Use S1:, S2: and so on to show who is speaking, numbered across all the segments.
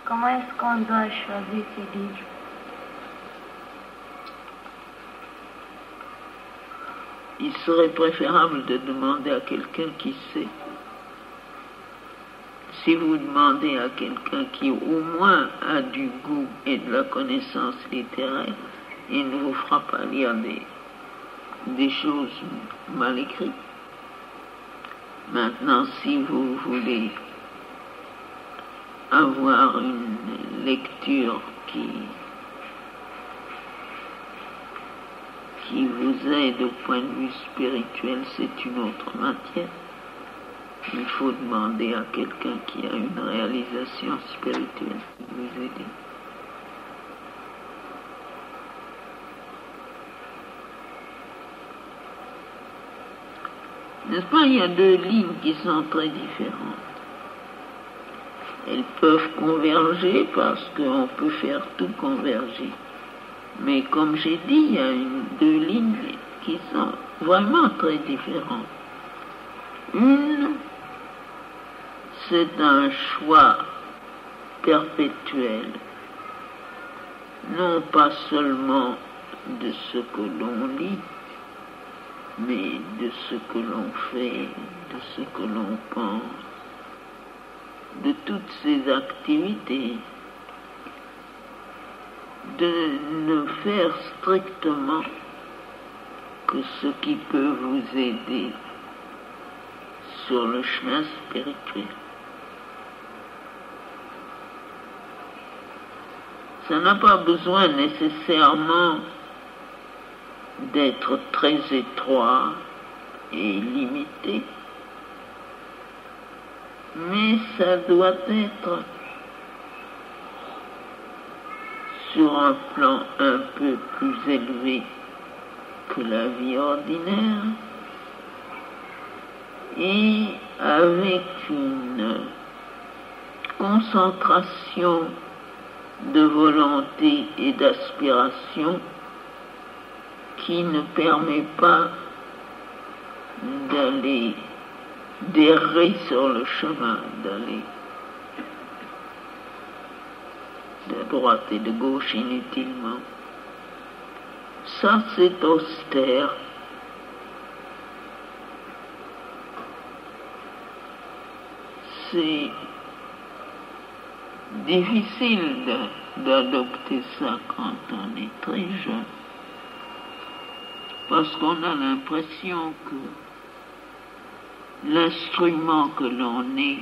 S1: Comment est-ce qu'on doit choisir ces livres?
S2: Il serait préférable de demander à quelqu'un qui sait. Si vous demandez à quelqu'un qui au moins a du goût et de la connaissance littéraire, il ne vous fera pas lire des choses mal écrites. Maintenant, si vous voulez avoir une lecture qui vous aide au point de vue spirituel, c'est une autre matière. Il faut demander à quelqu'un qui a une réalisation spirituelle de vous aider. N'est-ce pas, il y a deux lignes qui sont très différentes. Elles peuvent converger parce qu'on peut faire tout converger. Mais comme j'ai dit, il y a deux lignes qui sont vraiment très différentes. Une, c'est un choix perpétuel, non pas seulement de ce que l'on lit, mais de ce que l'on fait, de ce que l'on pense, de toutes ces activités, de ne faire strictement que ce qui peut vous aider sur le chemin spirituel. Ça n'a pas besoin nécessairement d'être très étroit et limité, mais ça doit être sur un plan un peu plus élevé que la vie ordinaire et avec une concentration de volonté et d'aspiration qui ne permet pas d'errer sur le chemin, d'aller de droite et de gauche inutilement. Ça, c'est austère. C'est difficile d'adopter ça quand on est très jeune, parce qu'on a l'impression que l'instrument que l'on est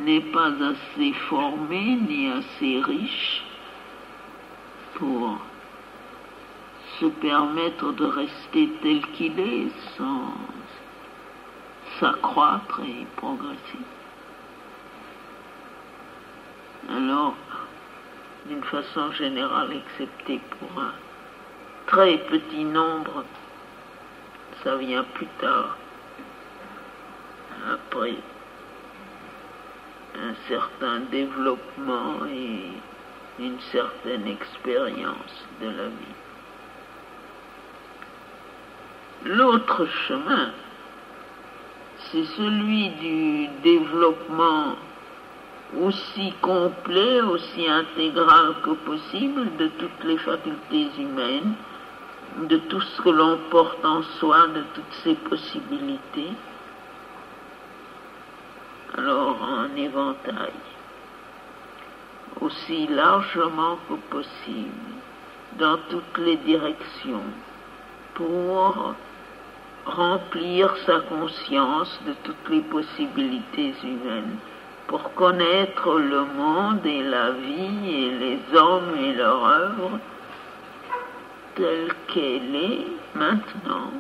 S2: n'est pas assez formé ni assez riche pour se permettre de rester tel qu'il est sans s'accroître et progresser. Alors, d'une façon générale, excepté pour un très petit nombre, ça vient plus tard, après un certain développement et une certaine expérience de la vie. L'autre chemin, c'est celui du développement aussi complet, aussi intégral que possible de toutes les facultés humaines, de tout ce que l'on porte en soi, de toutes ses possibilités. Alors en éventail, aussi largement que possible, dans toutes les directions, pour remplir sa conscience de toutes les possibilités humaines, pour connaître le monde et la vie et les hommes et leur œuvre telle qu'elle est maintenant,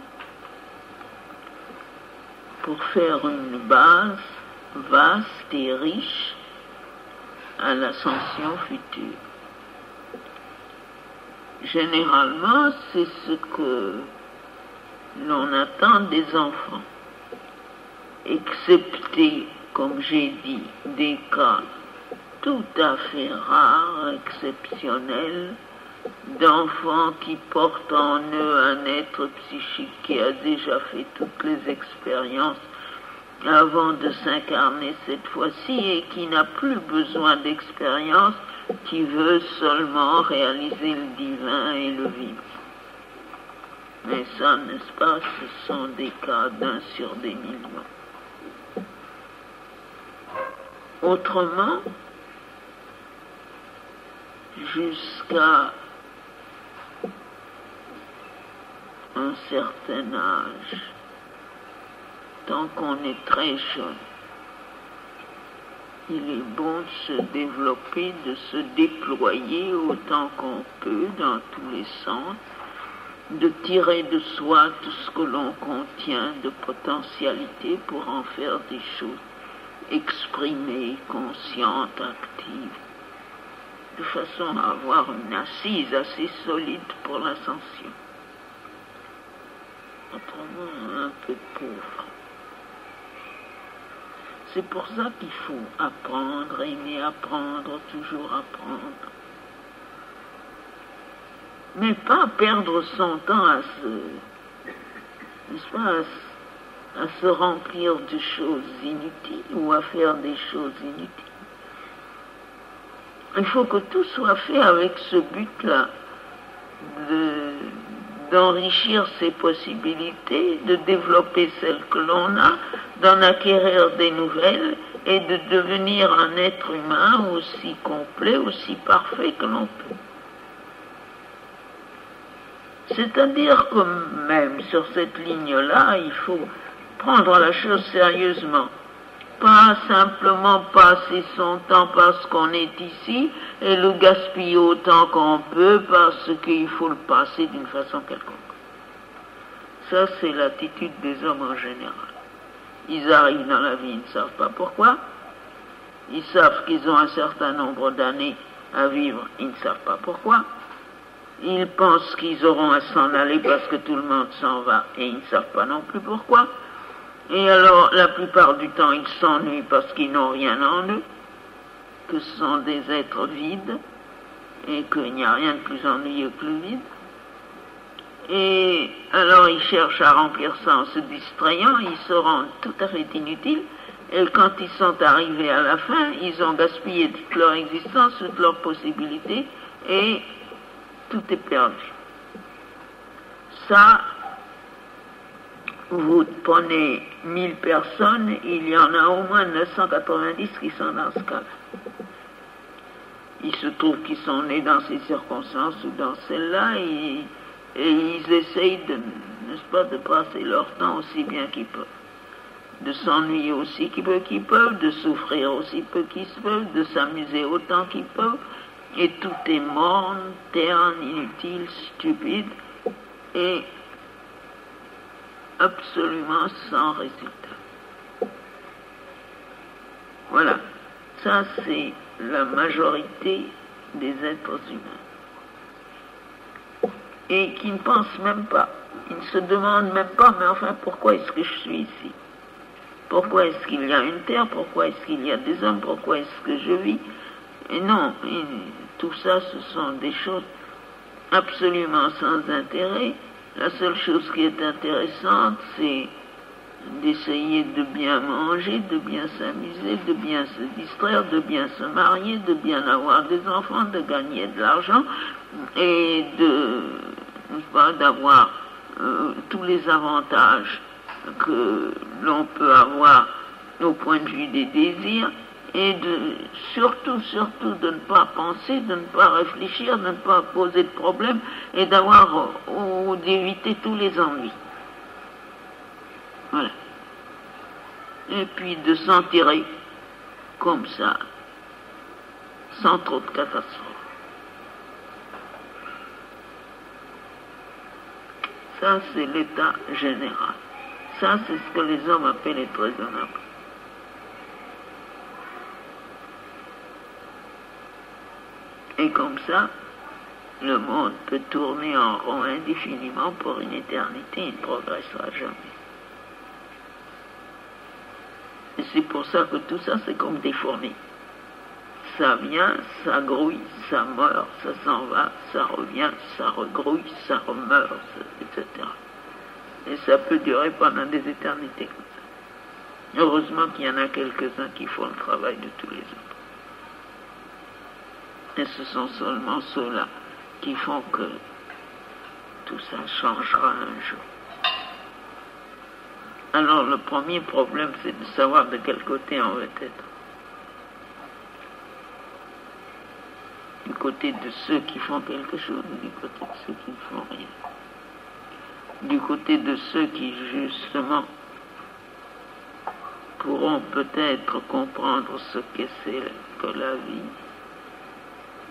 S2: pour faire une base vaste et riche à l'ascension future. Généralement, c'est ce que l'on attend des enfants, excepté, comme j'ai dit, des cas tout à fait rares, exceptionnels, d'enfants qui portent en eux un être psychique qui a déjà fait toutes les expériences avant de s'incarner cette fois-ci et qui n'a plus besoin d'expérience, qui veut seulement réaliser le divin et le vivre. Mais ça, n'est-ce pas, ce sont des cas d'un sur des millions. Autrement, jusqu'à un certain âge, tant qu'on est très jeune, il est bon de se développer, de se déployer autant qu'on peut dans tous les sens, de tirer de soi tout ce que l'on contient de potentialité pour en faire des choses exprimées, conscientes, actives, de façon à avoir une assise assez solide pour l'ascension. Autrement, un peu pauvre. C'est pour ça qu'il faut apprendre, aimer apprendre, toujours apprendre. Mais pas perdre son temps à se remplir de choses inutiles ou à faire des choses inutiles. Il faut que tout soit fait avec ce but-là, d'enrichir ses possibilités, de développer celles que l'on a, d'en acquérir des nouvelles et de devenir un être humain aussi complet, aussi parfait que l'on peut. C'est-à-dire que même sur cette ligne-là, il faut prendre la chose sérieusement. Pas simplement passer son temps parce qu'on est ici et le gaspiller autant qu'on peut parce qu'il faut le passer d'une façon quelconque. Ça, c'est l'attitude des hommes en général. Ils arrivent dans la vie, ils ne savent pas pourquoi. Ils savent qu'ils ont un certain nombre d'années à vivre, ils ne savent pas pourquoi. Ils pensent qu'ils auront à s'en aller parce que tout le monde s'en va et ils ne savent pas non plus pourquoi. Et alors, la plupart du temps, ils s'ennuient parce qu'ils n'ont rien en eux, que ce sont des êtres vides et qu'il n'y a rien de plus ennuyeux que le vide. Et alors, ils cherchent à remplir ça en se distrayant, ils se rendent tout à fait inutiles. Et quand ils sont arrivés à la fin, ils ont gaspillé toute leur existence, toutes leurs possibilités et tout est perdu. Ça, vous prenez 1000 personnes, il y en a au moins 990 qui sont dans ce cas-là. Il se trouve qu'ils sont nés dans ces circonstances ou dans celles-là et ils essayent n'est-ce pas, de passer leur temps aussi bien qu'ils peuvent. De s'ennuyer aussi peu qu'ils peuvent, de souffrir aussi peu qu'ils peuvent, de s'amuser autant qu'ils peuvent. Et tout est morne, terne, inutile, stupide et absolument sans résultat. Voilà, ça c'est la majorité des êtres humains. Et qui ne pensent même pas, ils ne se demandent même pas, mais enfin pourquoi est-ce que je suis ici? Pourquoi est-ce qu'il y a une terre? Pourquoi est-ce qu'il y a des hommes? Pourquoi est-ce que je vis? Et non, tout ça ce sont des choses absolument sans intérêt. La seule chose qui est intéressante, c'est d'essayer de bien manger, de bien s'amuser, de bien se distraire, de bien se marier, de bien avoir des enfants, de gagner de l'argent et d'avoir tous les avantages que l'on peut avoir au point de vue des désirs et surtout de ne pas penser, de ne pas réfléchir, de ne pas poser de problème et d'éviter tous les ennuis. Voilà. Et puis de s'en tirer comme ça, sans trop de catastrophes. Ça, c'est l'état général. Ça, c'est ce que les hommes appellent être raisonnable. Et comme ça, le monde peut tourner en rond indéfiniment pour une éternité, il ne progressera jamais. Et c'est pour ça que tout ça, c'est comme des fourmis. Ça vient, ça grouille, ça meurt, ça s'en va, ça revient, ça regrouille, ça remeurt, etc. Et ça peut durer pendant des éternités comme ça. Heureusement qu'il y en a quelques-uns qui font le travail de tous les autres. Et ce sont seulement ceux-là qui font que tout ça changera un jour. Alors le premier problème, c'est de savoir de quel côté on veut être. Du côté de ceux qui font quelque chose, du côté de ceux qui ne font rien. Du côté de ceux qui, justement, pourront peut-être comprendre ce que c'est que la vie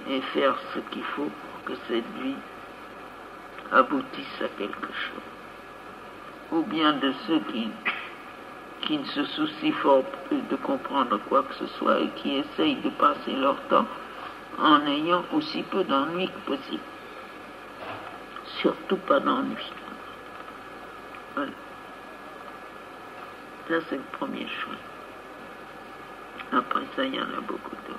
S2: et faire ce qu'il faut pour que cette vie aboutisse à quelque chose. Ou bien de ceux qui ne se soucient fort peu de comprendre quoi que ce soit et qui essayent de passer leur temps en ayant aussi peu d'ennui que possible. Surtout pas d'ennui. Voilà. Ça, c'est le premier choix. Après ça, il y en a beaucoup d'autres.